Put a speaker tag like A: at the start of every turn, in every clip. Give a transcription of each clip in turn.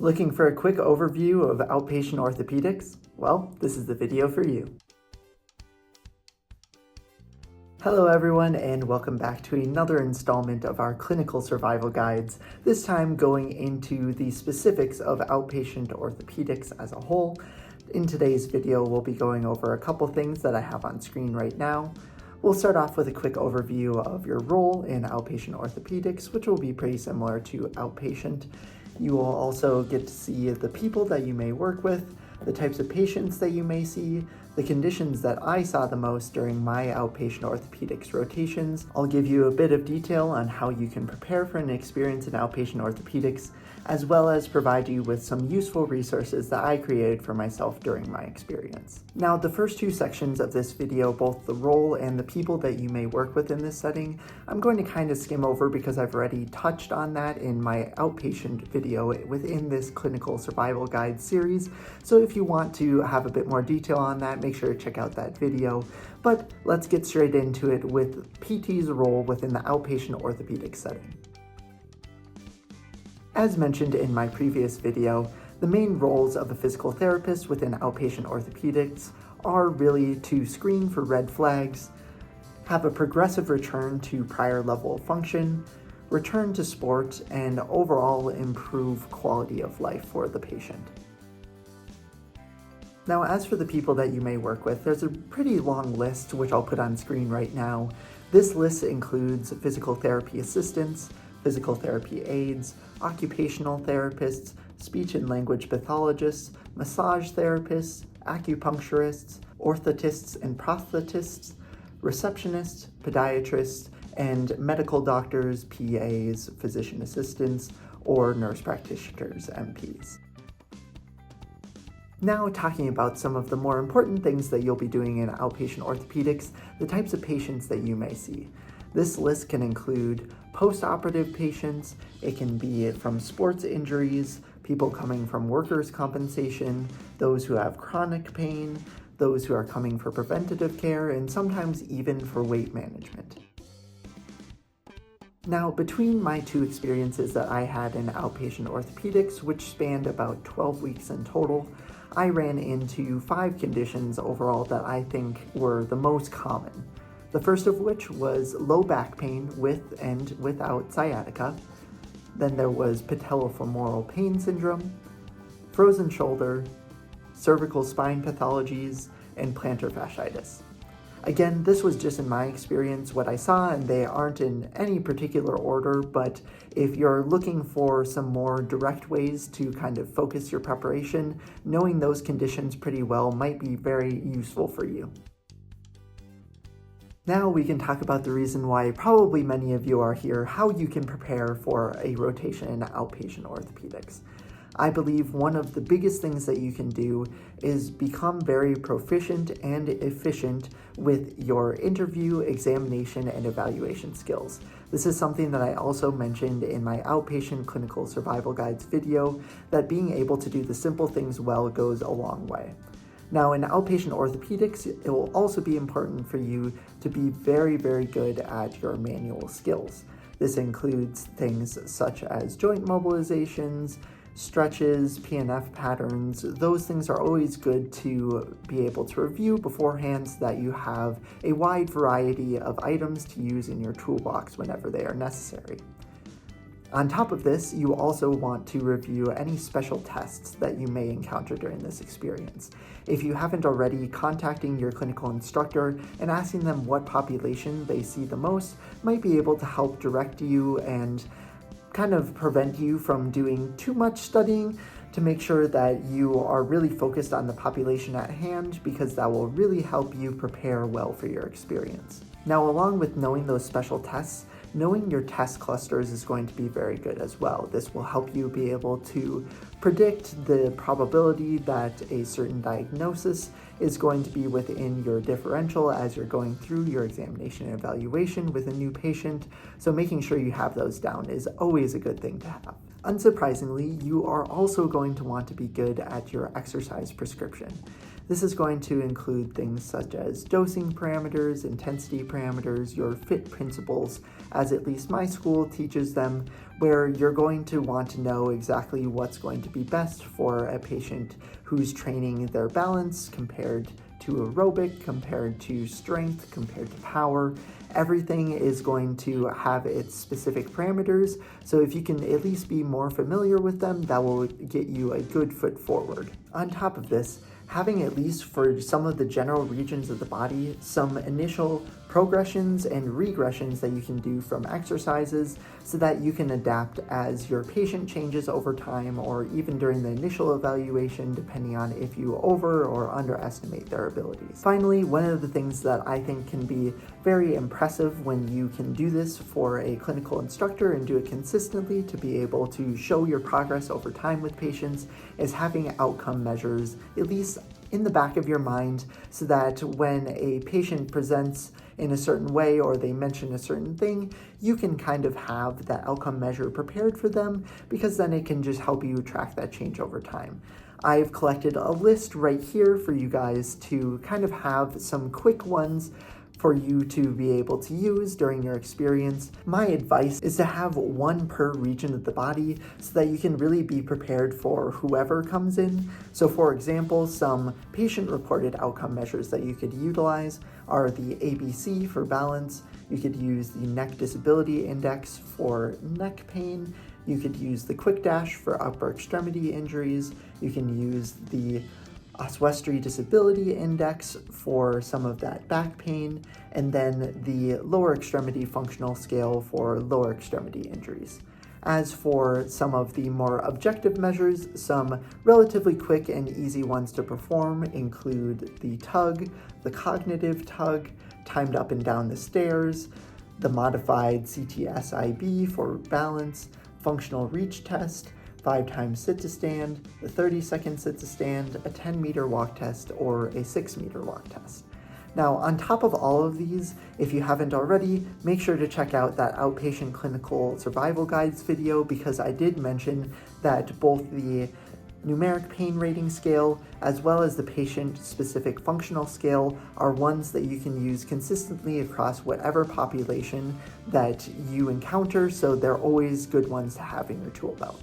A: Looking for a quick overview of outpatient orthopedics? Well, this is the video for you. Hello everyone, and welcome back to another installment of our clinical survival guides, this time going into the specifics of outpatient orthopedics as a whole. In today's video, we'll be going over a couple things that I have on screen right now. We'll start off with a quick overview of your role in outpatient orthopedics, which will be pretty similar to outpatient. You will also get to see the people that you may work with, the types of patients that you may see, the conditions that I saw the most during my outpatient orthopedics rotations. I'll give you a bit of detail on how you can prepare for an experience in outpatient orthopedics, as well as provide you with some useful resources that I created for myself during my experience. Now, the first two sections of this video, both the role and the people that you may work with in this setting, I'm going to kind of skim over because I've already touched on that in my outpatient video within this clinical survival guide series. So if you want to have a bit more detail on that, make sure to check out that video. But let's get straight into it with PT's role within the outpatient orthopedic setting. As mentioned in my previous video, the main roles of a physical therapist within outpatient orthopedics are really to screen for red flags, have a progressive return to prior level of function, return to sport, and overall improve quality of life for the patient. Now, as for the people that you may work with, there's a pretty long list, which I'll put on screen right now. This list includes physical therapy assistants, physical therapy aides, occupational therapists, speech and language pathologists, massage therapists, acupuncturists, orthotists and prosthetists, receptionists, podiatrists, and medical doctors, PAs, physician assistants, or nurse practitioners, NPs. Now, talking about some of the more important things that you'll be doing in outpatient orthopedics, the types of patients that you may see. This list can include post-operative patients, it can be from sports injuries, people coming from workers' compensation, those who have chronic pain, those who are coming for preventative care, and sometimes even for weight management. Now, between my two experiences that I had in outpatient orthopedics, which spanned about 12 weeks in total, I ran into 5 conditions overall that I think were the most common. The first of which was low back pain with and without sciatica. Then there was patellofemoral pain syndrome, frozen shoulder, cervical spine pathologies, and plantar fasciitis. Again, this was just in my experience what I saw, and they aren't in any particular order, but if you're looking for some more direct ways to kind of focus your preparation, knowing those conditions pretty well might be very useful for you. Now we can talk about the reason why probably many of you are here, how you can prepare for a rotation in outpatient orthopedics. I believe one of the biggest things that you can do is become very proficient and efficient with your interview, examination, and evaluation skills. This is something that I also mentioned in my outpatient clinical survival guides video, that being able to do the simple things well goes a long way. Now, in outpatient orthopedics, it will also be important for you to be very, very good at your manual skills. This includes things such as joint mobilizations, stretches, PNF patterns. Those things are always good to be able to review beforehand so that you have a wide variety of items to use in your toolbox whenever they are necessary. On top of this, you also want to review any special tests that you may encounter during this experience. If you haven't already, contacting your clinical instructor and asking them what population they see the most might be able to help direct you and kind of prevent you from doing too much studying, to make sure that you are really focused on the population at hand, because that will really help you prepare well for your experience. Now, along with knowing those special tests, knowing your test clusters is going to be very good as well. This will help you be able to predict the probability that a certain diagnosis is going to be within your differential as you're going through your examination and evaluation with a new patient. So making sure you have those down is always a good thing to have. Unsurprisingly, you are also going to want to be good at your exercise prescription. This is going to include things such as dosing parameters, intensity parameters, your FIT principles, as at least my school teaches them, where you're going to want to know exactly what's going to be best for a patient who's training their balance compared to aerobic, compared to strength, compared to power. Everything is going to have its specific parameters, so if you can at least be more familiar with them, that will get you a good foot forward. On top of this, having at least for some of the general regions of the body, some initial progressions and regressions that you can do from exercises so that you can adapt as your patient changes over time or even during the initial evaluation, depending on if you over or underestimate their abilities. Finally, one of the things that I think can be very impressive when you can do this for a clinical instructor and do it consistently to be able to show your progress over time with patients is having outcome measures, at least in the back of your mind, so that when a patient presents in a certain way or they mention a certain thing, you can kind of have that outcome measure prepared for them, because then it can just help you track that change over time. I've collected a list right here for you guys to kind of have some quick ones for you to be able to use during your experience. My advice is to have one per region of the body so that you can really be prepared for whoever comes in. So for example, some patient-reported outcome measures that you could utilize are the ABC for balance. You could use the Neck Disability Index for neck pain. You could use the Quick Dash for upper extremity injuries. You can use the Oswestry Disability Index for some of that back pain, and then the Lower Extremity Functional Scale for lower extremity injuries. As for some of the more objective measures, some relatively quick and easy ones to perform include the tug, the cognitive tug, timed up and down the stairs, the modified CTSIB for balance, functional reach test, 5 times sit to stand, a 30-second sit to stand, a 10-meter walk test, or a 6-meter walk test. Now, on top of all of these, if you haven't already, make sure to check out that Outpatient Clinical Survival Guides video, because I did mention that both the numeric pain rating scale as well as the patient-specific functional scale are ones that you can use consistently across whatever population that you encounter, so they're always good ones to have in your tool belt.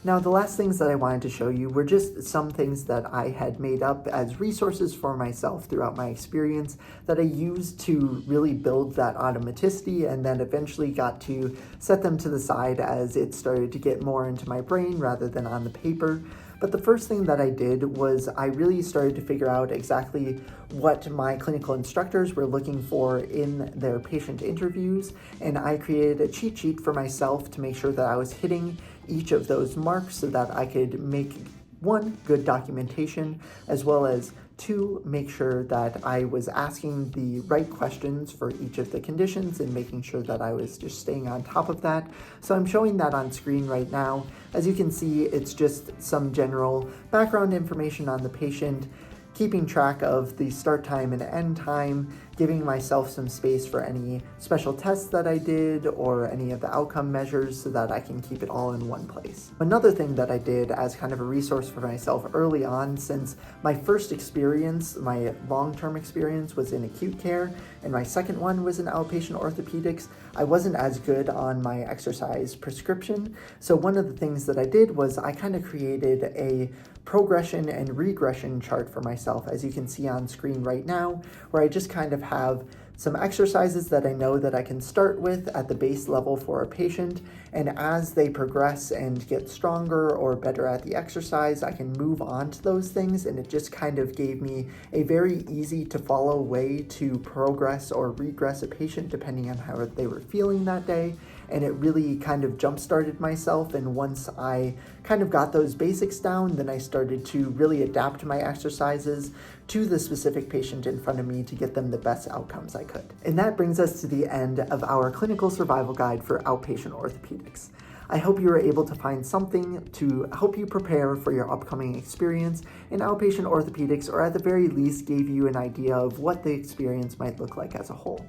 A: Now, the last things that I wanted to show you were just some things that I had made up as resources for myself throughout my experience that I used to really build that automaticity, and then eventually got to set them to the side as it started to get more into my brain rather than on the paper. But the first thing that I did was I really started to figure out exactly what my clinical instructors were looking for in their patient interviews, and I created a cheat sheet for myself to make sure that I was hitting each of those marks so that I could make, 1, good documentation, as well as 2, make sure that I was asking the right questions for each of the conditions and making sure that I was just staying on top of that. So I'm showing that on screen right now. As you can see, it's just some general background information on the patient, keeping track of the start time and end time, giving myself some space for any special tests that I did or any of the outcome measures so that I can keep it all in one place. Another thing that I did as kind of a resource for myself early on, since my first experience, my long-term experience, was in acute care, and my second one was in outpatient orthopedics, I wasn't as good on my exercise prescription. So one of the things that I did was I kind of created a progression and regression chart for myself, as you can see on screen right now, where I just kind of have some exercises that I know that I can start with at the base level for a patient, and as they progress and get stronger or better at the exercise, I can move on to those things, and it just kind of gave me a very easy to follow way to progress or regress a patient depending on how they were feeling that day. And it really kind of jump-started myself, and once I kind of got those basics down, then I started to really adapt my exercises to the specific patient in front of me to get them the best outcomes I could. And that brings us to the end of our clinical survival guide for outpatient orthopedics. I hope you were able to find something to help you prepare for your upcoming experience in outpatient orthopedics, or at the very least gave you an idea of what the experience might look like as a whole.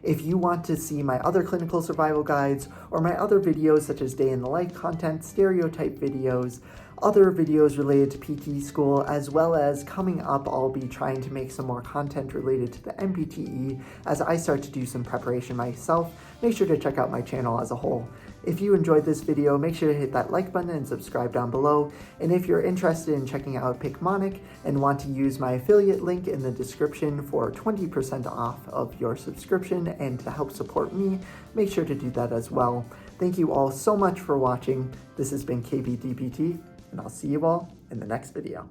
A: If you want to see my other clinical survival guides or my other videos such as day in the life content, stereotype videos, other videos related to PT school, as well as coming up, I'll be trying to make some more content related to the MPTE as I start to do some preparation myself. Make sure to check out my channel as a whole. If you enjoyed this video, make sure to hit that like button and subscribe down below. And if you're interested in checking out Picmonic and want to use my affiliate link in the description for 20% off of your subscription and to help support me, make sure to do that as well. Thank you all so much for watching. This has been KBDPT, and I'll see you all in the next video.